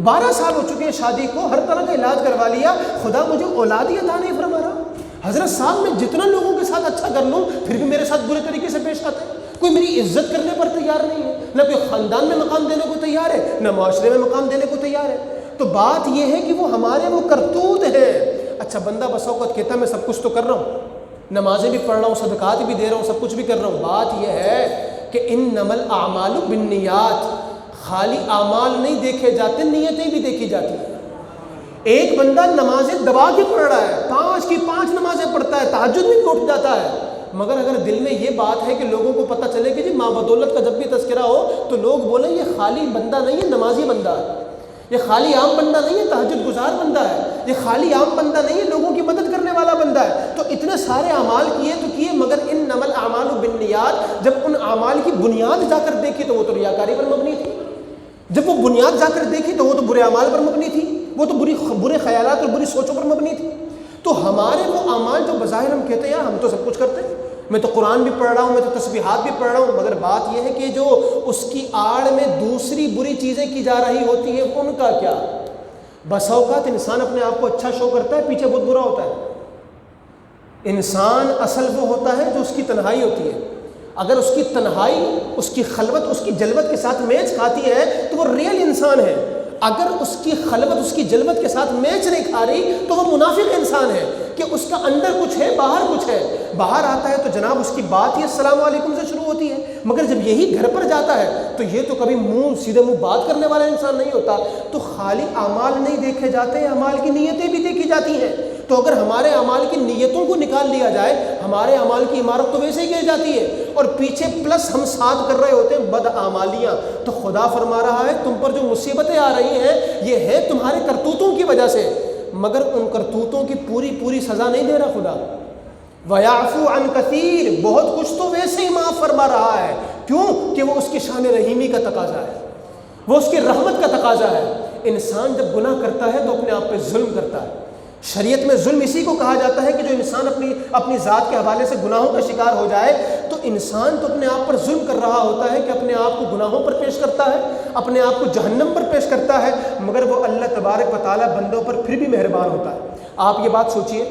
12 سال ہو چکے ہیں شادی کو، ہر طرح کا علاج کروا لیا، خدا مجھے اولاد ہی عطا نہیں فرما رہا۔ حضرت صاحب میں جتنا لوگوں کے ساتھ اچھا کر لوں پھر بھی میرے ساتھ برے طریقے سے پیش آتے ہیں، کوئی میری عزت کرنے پر تیار نہیں ہے، نہ کوئی خاندان میں مقام دینے کو تیار ہے، نہ معاشرے میں مقام دینے کو تیار ہے۔ تو بات یہ ہے کہ وہ ہمارے وہ کرتوت ہیں۔ اچھا بندہ بس اوقات کہتا ہے میں سب کچھ تو کر رہا ہوں، نمازیں بھی پڑھ رہا ہوں، صدقات بھی دے رہا ہوں، سب کچھ بھی کر رہا ہوں، بات یہ ہے کہ انما الاعمال بالنیات، خالی اعمال نہیں دیکھے جاتے، نیتیں بھی دیکھی جاتی ہیں۔ ایک بندہ نمازیں دبا کے پڑھ رہا ہے، 5 کی 5 نمازیں پڑھتا ہے، تہجد میں بھی اٹھ جاتا ہے، مگر اگر دل میں یہ بات ہے کہ لوگوں کو پتہ چلے کہ جی ماں بدولت کا جب بھی تذکرہ ہو تو لوگ بولیں یہ خالی بندہ نہیں ہے، نمازی بندہ ہے، یہ خالی عام بندہ نہیں ہے، تہجد گزار بندہ ہے، یہ خالی عام بندہ نہیں ہے، لوگوں کی مدد کرنے والا بندہ ہے، تو اتنے سارے اعمال کیے تو کیے، مگر انما الاعمال بالنیات، جب ان اعمال کی بنیاد جا کر دیکھی تو وہ تو ریاکاری پر مبنی تھی، جب وہ بنیاد جا کر دیکھی تو وہ تو برے اعمال پر مبنی تھی، وہ تو برے خیالات اور بری سوچوں پر مبنی تھی۔ تو ہمارے وہ اعمال جو بظاہر ہم کہتے ہیں یار ہم تو سب کچھ کرتے ہیں، میں تو قرآن بھی پڑھ رہا ہوں، میں تو تسبیحات بھی پڑھ رہا ہوں، مگر بات یہ ہے کہ جو اس کی آڑ میں دوسری بری چیزیں کی جا رہی ہوتی ہیں ان کا کیا؟ بس اوقات انسان اپنے آپ کو اچھا شو کرتا ہے، پیچھے بہت برا ہوتا ہے۔ انسان اصل وہ ہوتا ہے جو اس کی تنہائی ہوتی ہے، اگر اس کی تنہائی، اس کی خلوت، اس کی جلوت کے ساتھ میچ کھاتی ہے تو وہ ریئل انسان ہے، اگر اس کی خلوت، اس کی جلوت کے ساتھ میچ نہیں کھا رہی تو وہ منافق انسان ہے، کہ اس کا اندر کچھ ہے باہر کچھ ہے، باہر آتا ہے تو جناب اس کی بات ہی السلام علیکم سے شروع ہوتی ہے، مگر جب یہی گھر پر جاتا ہے تو یہ تو کبھی سیدھے منہ بات کرنے والا انسان نہیں ہوتا۔ تو خالی اعمال نہیں دیکھے جاتے، اعمال کی نیتیں بھی دیکھی جاتی ہیں، تو اگر ہمارے اعمال کی نیتوں کو نکال لیا جائے ہمارے اعمال کی عمارت تو ویسے ہی گر جاتی ہے، اور پیچھے پلس ہم ساتھ کر رہے ہوتے ہیں بدعمالیاں، تو خدا فرما رہا ہے تم پر جو مصیبتیں آ رہی ہیں یہ ہے تمہارے کرتوتوں کی وجہ سے، مگر ان کرتوتوں کی پوری سزا نہیں دے رہا خدا۔ وَيَعْفُو عَنْ كَثِيرٍ، بہت کچھ تو ویسے ہی معاف فرما رہا ہے، کیوں کہ وہ اس کی شان رحیمی کا تقاضا ہے، وہ اس کی رحمت کا تقاضا ہے۔ انسان جب گناہ کرتا ہے تو اپنے آپ پہ ظلم کرتا ہے، شریعت میں ظلم اسی کو کہا جاتا ہے کہ جو انسان اپنی ذات کے حوالے سے گناہوں کا شکار ہو جائے، تو انسان تو اپنے آپ پر ظلم کر رہا ہوتا ہے کہ اپنے آپ کو گناہوں پر پیش کرتا ہے، اپنے آپ کو جہنم پر پیش کرتا ہے، مگر وہ اللہ تبارک و تعالیٰ بندوں پر پھر بھی مہربان ہوتا ہے۔ آپ یہ بات سوچئے،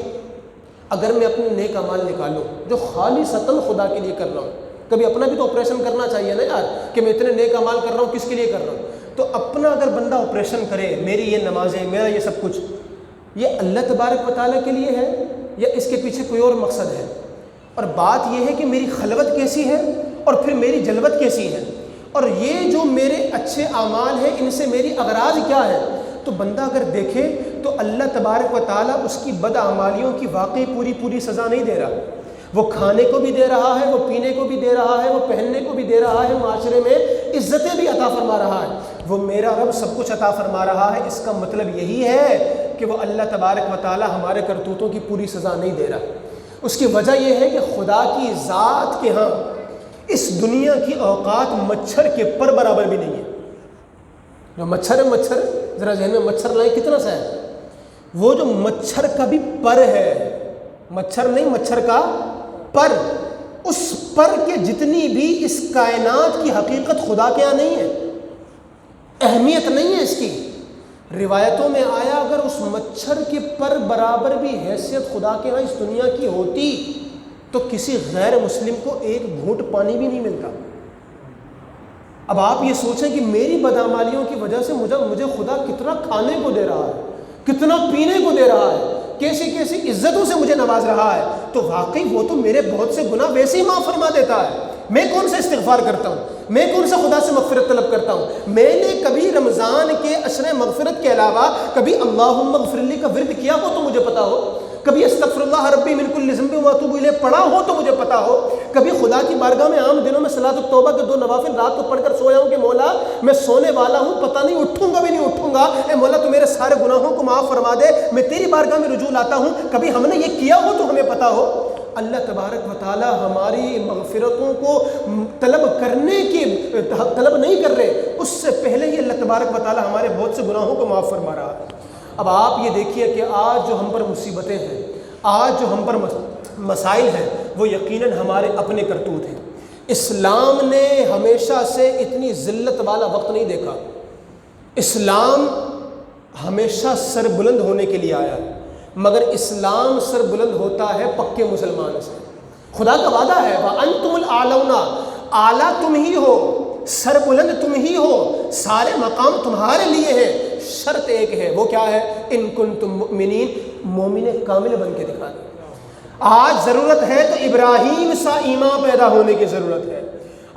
اگر میں اپنے نیک اعمال نکالوں جو خالصتاً خدا کے لیے کر رہا ہوں، کبھی اپنا بھی تو آپریشن کرنا چاہیے نا یار، کہ میں اتنے نیک اعمال کر رہا ہوں، کس کے لیے کر رہا ہوں؟ تو اپنا اگر بندہ آپریشن کرے، میری یہ نمازیں، میرا یہ سب کچھ، یہ اللہ تبارک و تعالیٰ کے لیے ہے یا اس کے پیچھے کوئی اور مقصد ہے؟ اور بات یہ ہے کہ میری خلوت کیسی ہے اور پھر میری جلوت کیسی ہے، اور یہ جو میرے اچھے اعمال ہیں ان سے میری اغراض کیا ہے؟ تو بندہ اگر دیکھے تو اللہ تبارک و تعالیٰ اس کی بد اعمالیوں کی واقعی پوری سزا نہیں دے رہا، وہ کھانے کو بھی دے رہا ہے، وہ پینے کو بھی دے رہا ہے، وہ پہننے کو بھی دے رہا ہے، معاشرے میں عزتیں بھی عطا فرما رہا ہے، وہ میرا رب سب کچھ عطا فرما رہا ہے۔ اس کا مطلب یہی ہے کہ وہ اللہ تبارک و تعالیٰ ہمارے کرتوتوں کی پوری سزا نہیں دے رہا۔ اس کی وجہ یہ ہے کہ خدا کی ذات کے ہاں اس دنیا کی اوقات مچھر کے پر برابر بھی نہیں ہے۔ جو مچھر ہے، مچھر ذرا ذہن میں مچھر لائیں، کتنا سا ہے؟ وہ جو مچھر کا بھی پر ہے، مچھر نہیں، مچھر کا پر، اس پر کے جتنی بھی اس کائنات کی حقیقت خدا کے یہاں نہیں ہے، اہمیت نہیں ہے اس کی۔ روایتوں میں آیا اگر اس مچھر کے پر برابر بھی حیثیت خدا کے ہاں اس دنیا کی ہوتی تو کسی غیر مسلم کو ایک گھونٹ پانی بھی نہیں ملتا۔ اب آپ یہ سوچیں کہ میری بدعمالیوں کی وجہ سے مجھے خدا کتنا کھانے کو دے رہا ہے، کتنا پینے کو دے رہا ہے، کیسی کیسی عزتوں سے مجھے نواز رہا ہے، تو واقعی وہ تو میرے بہت سے گناہ ویسے ہی معاف فرما دیتا ہے۔ میں کون سے استغفار کرتا ہوں، میں کون سے خدا سے مغفرت طلب کرتا ہوں؟ میں نے کبھی رمضان کے عشر مغفرت کے علاوہ کبھی اللہم اغفر لی کا ورد کیا ہو تو مجھے پتا ہو، کبھی استغفر اللہ ربی من کل ذنب واتوب الیہ پڑھا ہو تو مجھے پتا ہو، کبھی خدا کی بارگاہ میں عام دنوں میں صلاۃ التوبہ کے 2 نوافل رات کو پڑھ کر سویا ہوں کہ مولا میں سونے والا ہوں، پتہ نہیں اٹھوں گا بھی نہیں اٹھوں گا، اے مولا تو میرے سارے گناہوں کو معاف فرما دے، میں تیری بارگاہ میں رجوع لاتا ہوں، کبھی ہم نے یہ کیا ہو تو ہمیں پتا ہو۔ اللہ تبارک و تعالی ہماری مغفرتوں کو طلب کرنے کی طلب نہیں کر رہے، اس سے پہلے ہی اللہ تبارک و تعالی ہمارے بہت سے گناہوں کو معاف فرما رہا ہے۔ اب آپ یہ دیکھیے کہ آج جو ہم پر مصیبتیں ہیں، آج جو ہم پر مسائل ہیں، وہ یقیناً ہمارے اپنے کرتوت ہیں۔ اسلام نے ہمیشہ سے اتنی ذلت والا وقت نہیں دیکھا۔ اسلام ہمیشہ سر بلند ہونے کے لیے آیا ہے، مگر اسلام سر بلند ہوتا ہے پکے مسلمان سے۔ خدا کا وعدہ ہے وَأَنْتُمُ الْأَعْلَوْنَ، اعلیٰ تم ہی ہو، سر بلند تم ہی ہو، سارے مقام تمہارے لیے ہیں، شرط ایک ہے، وہ کیا ہے؟ ان کنتم مؤمنین، مومن کامل بن کے دکھا دیں۔ آج ضرورت ہے تو ابراہیم سا ایمان پیدا ہونے کی ضرورت ہے،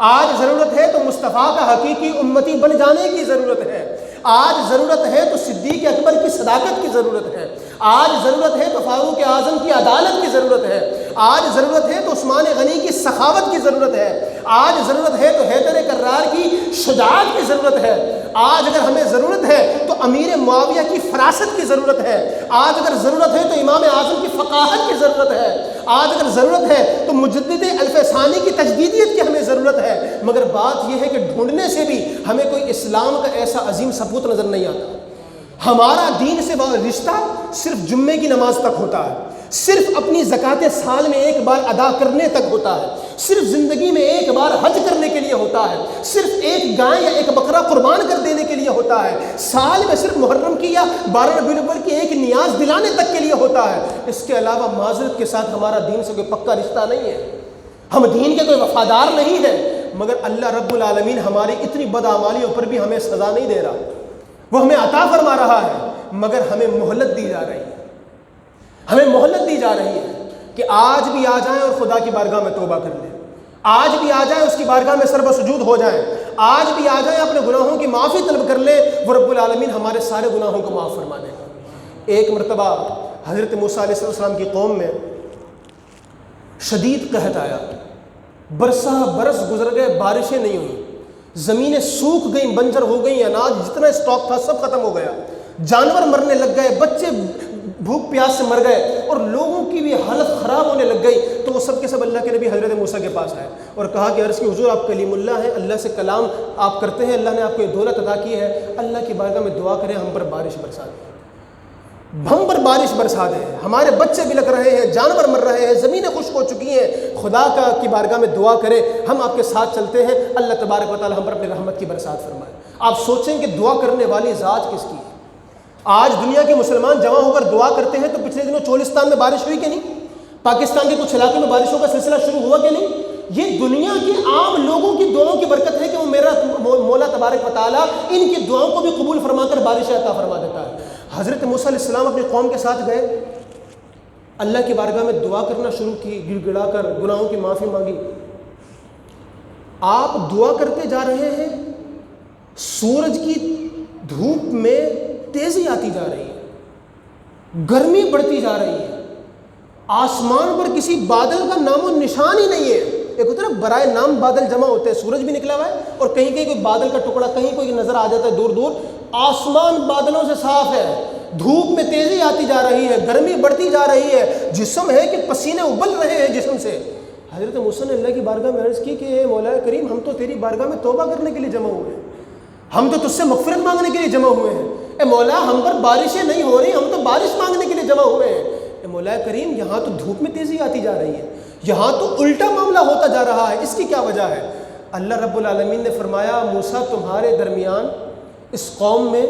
آج ضرورت ہے تو مصطفیٰ کا حقیقی امتی بن جانے کی ضرورت ہے، آج ضرورت ہے تو صدیق اکبر کی صداقت کی ضرورت ہے، آج ضرورت ہے تو فاروق اعظم کی عدالت کی ضرورت ہے، آج ضرورت ہے تو عثمان غنی کی سخاوت کی ضرورت ہے، آج ضرورت ہے تو حیدر کرار کی شجاعت کی ضرورت ہے، آج اگر ہمیں ضرورت ہے تو امیر معاویہ کی فراست کی ضرورت ہے، آج اگر ضرورت ہے تو امام اعظم کی فقاہت کی ضرورت ہے، آج اگر ضرورت ہے تو مجدد الف ثانی کی تجدیدیت کی ہمیں ضرورت ہے۔ مگر بات یہ ہے کہ ڈھونڈنے سے بھی ہمیں کوئی اسلام کا ایسا عظیم ثبوت نظر نہیں آتا۔ ہمارا دین سے رشتہ صرف جمعے کی نماز تک ہوتا ہے، صرف اپنی زکوٰۃ سال میں ایک بار ادا کرنے تک ہوتا ہے، صرف زندگی میں ایک بار حج کرنے کے لیے ہوتا ہے، صرف ایک گائے یا ایک بکرا قربان کر دینے کے لیے ہوتا ہے، سال میں صرف محرم کی یا 12 ربیع الاول کی ایک نیاز دلانے تک کے لیے ہوتا ہے۔ اس کے علاوہ معذرت کے ساتھ ہمارا دین سے کوئی پکا رشتہ نہیں ہے، ہم دین کے کوئی وفادار نہیں ہیں، مگر اللہ رب العالمین ہماری اتنی بدعمالیوں پر بھی ہمیں سزا نہیں دے رہا، وہ ہمیں عطا فرما رہا ہے، مگر ہمیں مہلت دی جا رہی ہے، ہمیں مہلت دی جا رہی ہے کہ آج بھی آ جائیں اور خدا کی بارگاہ میں توبہ کر لیں، آج بھی آ جائیں اس کی بارگاہ میں سر بسجود ہو جائیں، آج بھی آ جائیں اپنے گناہوں کی معافی طلب کر لیں، وہ رب العالمین ہمارے سارے گناہوں کو معاف فرما دے گا۔ ایک مرتبہ حضرت موسیٰ علیہ السلام کی قوم میں شدید قحط آیا، برسہ برس گزر گئے، بارشیں نہیں ہوئیں، زمینیں سوکھ گئیں، بنجر ہو گئیں، اناج جتنا اسٹاک تھا سب ختم ہو گیا، جانور مرنے لگ گئے، بچے بھوک پیاس سے مر گئے، اور لوگوں کی بھی حالت خراب ہونے لگ گئی۔ تو وہ سب کے سب اللہ کے نبی حضرت موسیٰ کے پاس آئے اور کہا کہ عرض کی حضور آپ کلیم اللہ ہیں، اللہ سے کلام آپ کرتے ہیں، اللہ نے آپ کو یہ دولت عطا کی ہے، اللہ کی بارگاہ میں دعا کریں ہم پر بارش برسا دیں، ہم پر بارش برسا دیں، ہمارے بچے بلک رہے ہیں، جانور مر رہے ہیں، زمینیں خشک ہو چکی ہیں، خدا کی بارگاہ میں دعا کریں، ہم آپ کے ساتھ چلتے ہیں، اللہ تبارک و تعالی ہم پر اپنی رحمت کی برسات فرمائے۔ آپ سوچیں کہ دعا کرنے والی ذات کس کی ہے؟ آج دنیا کے مسلمان جمع ہو کر دعا کرتے ہیں تو پچھلے دنوں چولستان میں بارش ہوئی کہ نہیں؟ پاکستان کے کچھ علاقے میں بارشوں کا سلسلہ شروع ہوا کہ نہیں؟ یہ دنیا کے عام لوگوں کی دعاؤں کی برکت ہے کہ وہ میرا مولا تبارک و تعالیٰ ان کی دعاؤں کو بھی قبول فرما کر بارشیں عطا فرما دیتا ہے۔ حضرت موسیٰ علیہ السلام اپنی قوم کے ساتھ گئے، اللہ کی بارگاہ میں دعا کرنا شروع کی، گڑ گڑا کر گناہوں کی معافی مانگی۔ آپ دعا کرتے جا رہے ہیں، سورج کی دھوپ میں تیزی آتی جا رہی ہے، گرمی بڑھتی جا رہی ہے، آسمان پر کسی بادل کا نام و نشان ہی نہیں ہے۔ ایک ہوتا ہے نا برائے نام بادل جمع ہوتے ہیں، سورج بھی نکلا ہوا ہے اور کہیں کہیں کوئی بادل کا ٹکڑا کہیں کوئی نظر آ جاتا ہے دور دور، آسمان بادلوں سے صاف ہے، دھوپ میں تیزی آتی جا رہی ہے، گرمی بڑھتی جا رہی ہے، جسم ہے کہ پسینے ابل رہے ہیں جسم سے۔ حضرت موسیٰ نے اللہ کی بارگاہ میں عرض کی کہ اے مولا کریم، ہم تو تیری بارگاہ میں توبہ کرنے کے لیے جمع ہوئے ہیں، ہم تو تجھ سے مغفرت مانگنے کے لیے جمع ہوئے ہیں، اے مولا ہم پر بارشیں نہیں ہو رہی، ہم تو بارش مانگنے کے لیے جمع ہوئے ہیں، اے مولا کریم یہاں تو دھوپ میں تیزی آتی جا رہی ہے، یہاں تو الٹا معاملہ ہوتا جا رہا ہے، اس کی کیا وجہ ہے؟ اللہ رب العالمین نے فرمایا موسیٰ تمہارے درمیان اس قوم میں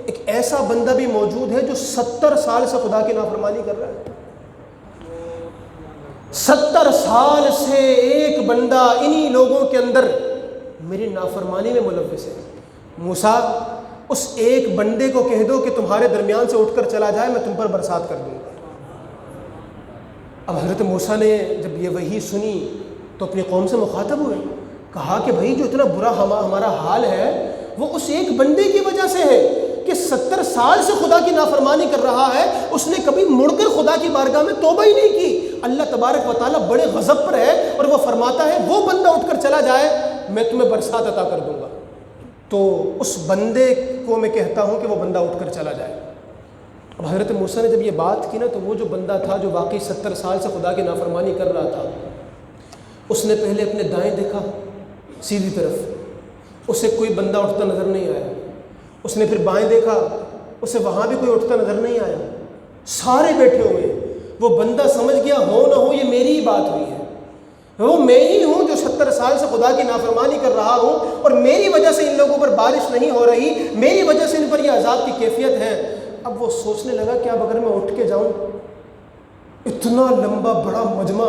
ایک ایسا بندہ بھی موجود ہے جو 70 سال سے خدا کی نافرمانی کر رہا ہے۔ 70 سال سے ایک بندہ انہی لوگوں کے اندر میری نافرمانی میں ملوث ہے۔ موسیٰ اس ایک بندے کو کہہ دو کہ تمہارے درمیان سے اٹھ کر چلا جائے، میں تم پر برسات کر دوں گا۔ اب حضرت موسیٰ نے جب یہ وحی سنی تو اپنی قوم سے مخاطب ہوئے، کہا کہ بھائی جو اتنا برا ہمارا حال ہے وہ اس ایک بندے کی وجہ سے ہے کہ 70 سال سے خدا کی نافرمانی کر رہا ہے، اس نے کبھی مڑ کر خدا کی بارگاہ میں توبہ ہی نہیں کی۔ اللہ تبارک و تعالیٰ بڑے غضب پر ہے اور وہ فرماتا ہے وہ بندہ اٹھ کر چلا جائے میں تمہیں برسات عطا کر دوں گا۔ تو اس بندے کو میں کہتا ہوں کہ وہ بندہ اٹھ کر چلا جائے۔ اب حضرت موسیٰ نے جب یہ بات کی نا تو وہ جو بندہ تھا جو واقعی 70 سال سے خدا کی نافرمانی کر رہا تھا، اس نے پہلے اپنے دائیں دیکھا سیدھی طرف، اسے کوئی بندہ اٹھتا نظر نہیں آیا، اس نے پھر بائیں دیکھا، اسے وہاں بھی کوئی اٹھتا نظر نہیں آیا، سارے بیٹھے ہوئے ہیں۔ وہ بندہ سمجھ گیا ہو نہ ہو یہ میری ہی بات ہوئی ہے، وہ میں ہی ہوں جو 70 سال سے خدا کی نافرمانی کر رہا ہوں اور میری وجہ سے ان لوگوں پر بارش نہیں ہو رہی، میری وجہ سے ان پر یہ عذاب کی کیفیت ہے۔ اب وہ سوچنے لگا کہ اب اگر میں اٹھ کے جاؤں، اتنا لمبا بڑا مجمع،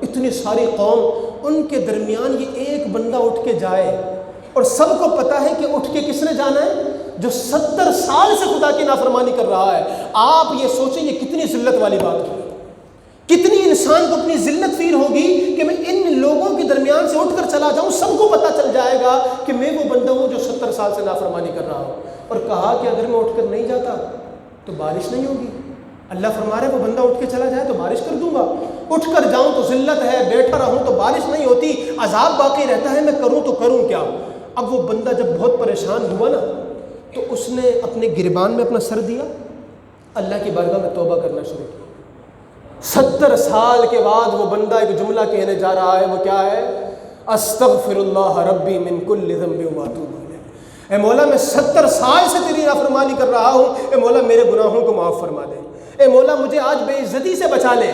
اتنی ساری قوم، ان کے درمیان یہ ایک بندہ اٹھ کے جائے اور سب کو پتہ ہے کہ اٹھ کے کس نے جانا ہے؟ جو 70 سال سے خدا کی نافرمانی کر رہا ہے۔ آپ یہ سوچیں یہ کتنی ذلت والی بات ہوگی، کتنی انسان کو اپنی ذلت فیل ہوگی کہ میں ان لوگوں کے درمیان سے اٹھ کر چلا جاؤں، سب کو پتہ چل جائے گا کہ میں وہ بندہ ہوں جو 70 سال سے نافرمانی کر رہا ہوں۔ اور کہا کہ اگر میں اٹھ کر نہیں جاتا تو بارش نہیں ہوگی۔ اللہ فرما رہے وہ بندہ اٹھ کے چلا جائے تو بارش کر دوں گا، اٹھ کر جاؤں تو ذلت ہے، بیٹھا رہوں تو بارش نہیں ہوتی، عذاب باقی رہتا ہے، میں کروں تو کروں کیا؟ اب وہ بندہ جب بہت پریشان ہوا نا تو اس نے اپنے گریبان میں اپنا سر دیا، اللہ کی بارگاہ میں توبہ کرنا شروع کیا۔ 70 سال کے بعد وہ بندہ ایک جملہ کہنے جا رہا ہے، وہ کیا ہے؟ استغفر اللہ ربی من کل ذنب و اتوب الیہ۔ اے مولا میں 70 سال سے تیری نافرمانی کر رہا ہوں، اے مولا میرے گناہوں کو معاف فرما دے، اے مولا مجھے آج بے عزتی سے بچا لے۔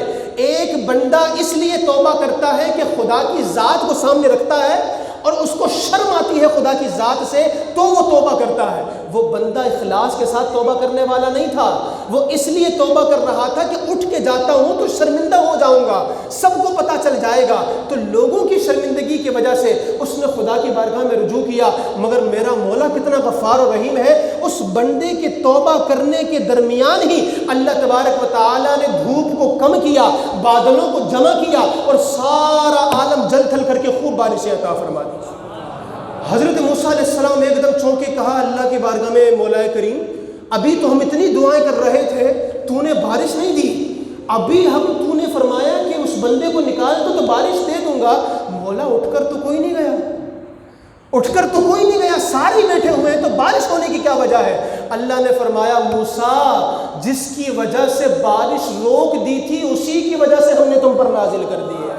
ایک بندہ اس لیے توبہ کرتا ہے کہ خدا کی ذات کو سامنے رکھتا ہے اور اس کو شرم آتی ہے خدا کی ذات سے تو وہ توبہ کرتا ہے۔ وہ بندہ اخلاص کے ساتھ توبہ کرنے والا نہیں تھا، وہ اس لیے توبہ کر رہا تھا کہ اٹھ کے جاتا ہوں تو شرمندہ ہو جاؤں گا، سب کو پتہ چل جائے گا۔ تو لوگوں کی شرمندگی کی وجہ سے اس نے خدا کی بارگاہ میں رجوع کیا، مگر میرا مولا کتنا غفار و رحیم ہے، اس بندے کے توبہ کرنے کے درمیان ہی اللہ تبارک و تعالیٰ نے دھوپ کو کم کیا، بادلوں کو جمع کیا اور سارا عالم جل تھل کر کے خوب بارشیں عطا فرما دی۔ حضرت موسیٰ علیہ السلام ایک دم چونکے کہا اللہ کی بارگاہ میں مولا کریم ابھی تو ہم اتنی دعائیں کر رہے تھے، تو نے بارش نہیں دی، ابھی تو نے فرمایا کہ اس بندے کو نکال دو تو بارش دے دوں گا، مولا اٹھ کر تو کوئی نہیں گیا، اٹھ کر تو کوئی نہیں گیا، سارے بیٹھے ہوئے ہیں، تو بارش ہونے کی کیا وجہ ہے؟ اللہ نے فرمایا موسیٰ جس کی وجہ سے بارش روک دی تھی اسی کی وجہ سے ہم نے تم پر نازل کر دی ہے۔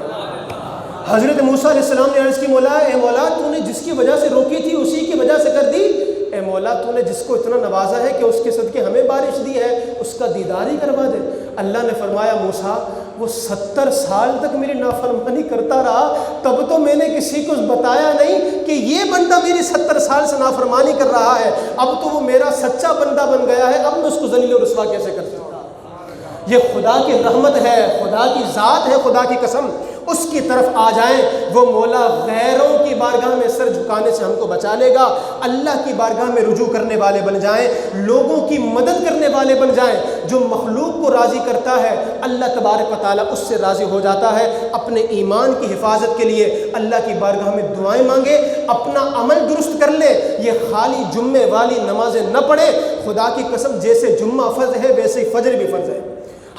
حضرت موسیٰ علیہ السلام نے عرض کی مولا اے مولا تو نے جس کی وجہ سے روکی تھی اسی کی وجہ سے کر دی، اے مولا تو نے جس کو اتنا نوازا ہے کہ اس کے صدقے ہمیں بارش دی ہے اس کا دیدار ہی کروا دے۔ اللہ نے فرمایا موسیٰ وہ 70 سال تک میری نافرمانی کرتا رہا، تب تو میں نے کسی کو بتایا نہیں کہ یہ بندہ میری 70 سال سے نافرمانی کر رہا ہے، اب تو وہ میرا سچا بندہ بن گیا ہے، اب میں اس کو ذلیل و رسوا کیسے کر سکتا؟ یہ خدا کی رحمت ہے، خدا کی ذات ہے، خدا کی قسم، اس کی طرف آ جائیں، وہ مولا غیروں کی بارگاہ میں سر جھکانے سے ہم کو بچا لے گا، اللہ کی بارگاہ میں رجوع کرنے والے بن جائیں، لوگوں کی مدد کرنے والے بن جائیں۔ جو مخلوق کو راضی کرتا ہے اللہ تبارک و تعالیٰ اس سے راضی ہو جاتا ہے۔ اپنے ایمان کی حفاظت کے لیے اللہ کی بارگاہ میں دعائیں مانگے، اپنا عمل درست کر لے، یہ خالی جمعے والی نمازیں نہ پڑھے، خدا کی قسم جیسے جمعہ فرض ہے ویسے ہی فجر بھی فرض ہے۔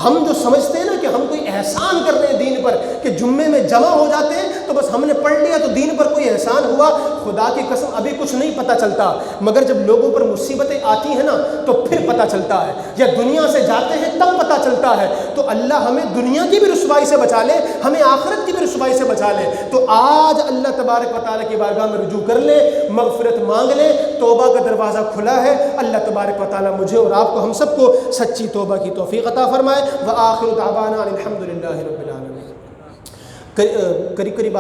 ہم جو سمجھتے ہیں نا کہ ہم کوئی احسان کر رہے ہیں دین پر، کہ جمعے میں جمع ہو جاتے ہیں تو بس ہم نے پڑھ لیا تو دین پر کوئی احسان ہوا، خدا کی قسم ابھی کچھ نہیں پتہ چلتا، مگر جب لوگوں پر مصیبتیں آتی ہیں نا تو پھر پتہ چلتا ہے، یا دنیا سے جاتے ہیں تب پتہ چلتا ہے۔ تو اللہ ہمیں دنیا کی بھی رسوائی سے بچا لے، ہمیں آخرت کی بھی رسوائی سے بچا لے۔ تو آج اللہ تبارک و تعالیٰ کی بارگاہ میں رجوع کر لیں، مغفرت مانگ لیں، توبہ کا دروازہ کھلا ہے۔ اللہ تبارک و تعالیٰ مجھے اور آپ کو، ہم سب کو سچی توبہ کی توفیق عطا فرمائے۔ وآخر دعوانا الحمد للہ رب العالمین۔ قریب